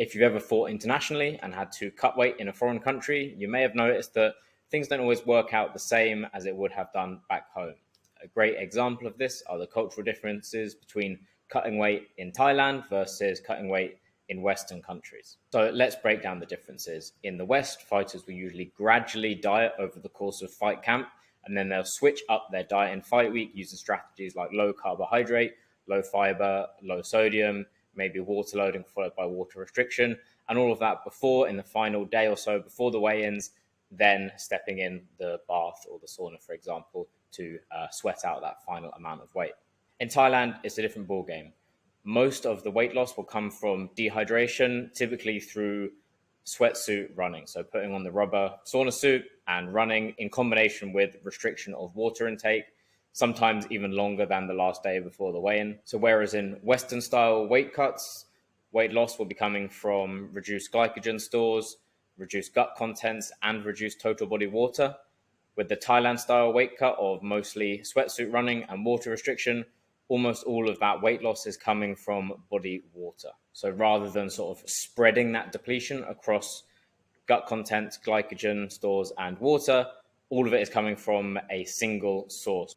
If you've ever fought internationally and had to cut weight in a foreign country, you may have noticed that things don't always work out the same as it would have done back home. A great example of this are the cultural differences between cutting weight in Thailand versus cutting weight in Western countries. So let's break down the differences. In the West, fighters will usually gradually diet over the course of fight camp, and then they'll switch up their diet in fight week using strategies like low carbohydrate, low fiber, low sodium, maybe water loading followed by water restriction, and all of that before, in the final day or so before the weigh-ins, then stepping in the bath or the sauna, for example, to sweat out that final amount of weight. In Thailand, it's a different ballgame. Most of the weight loss will come from dehydration, typically through sweatsuit running. So putting on the rubber sauna suit and running in combination with restriction of water intake, sometimes even longer than the last day before the weigh-in. So whereas in Western style weight cuts, weight loss will be coming from reduced glycogen stores, reduced gut contents, and reduced total body water. With the Thailand style weight cut of mostly sweatsuit running and water restriction, almost all of that weight loss is coming from body water. So rather than sort of spreading that depletion across gut content, glycogen stores, and water, all of it is coming from a single source,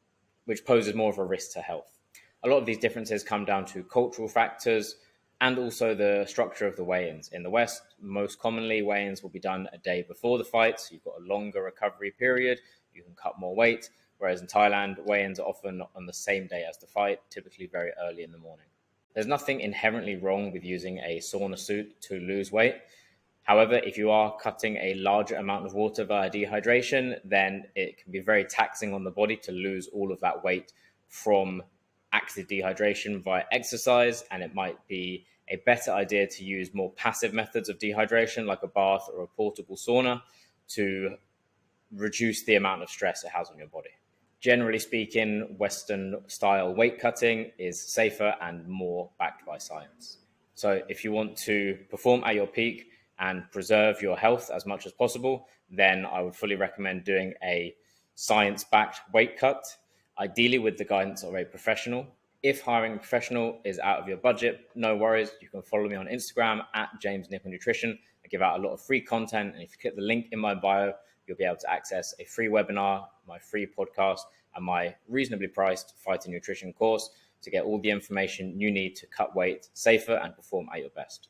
which poses more of a risk to health. A lot of these differences come down to cultural factors and also the structure of the weigh-ins. In the West, most commonly weigh-ins will be done a day before the fight, so you've got a longer recovery period, you can cut more weight, whereas in Thailand, weigh-ins are often on the same day as the fight, typically very early in the morning. There's nothing inherently wrong with using a sauna suit to lose weight. However, if you are cutting a larger amount of water via dehydration, then it can be very taxing on the body to lose all of that weight from active dehydration via exercise, and it might be a better idea to use more passive methods of dehydration like a bath or a portable sauna to reduce the amount of stress it has on your body. Generally speaking, Western style weight cutting is safer and more backed by science. So if you want to perform at your peak and preserve your health as much as possible, then I would fully recommend doing a science-backed weight cut, ideally with the guidance of a professional. If hiring a professional is out of your budget, no worries. You can follow me on Instagram at James Nipper Nutrition. I give out a lot of free content, and if you click the link in my bio, you'll be able to access a free webinar, my free podcast, and my reasonably priced fighting nutrition course to get all the information you need to cut weight safer and perform at your best.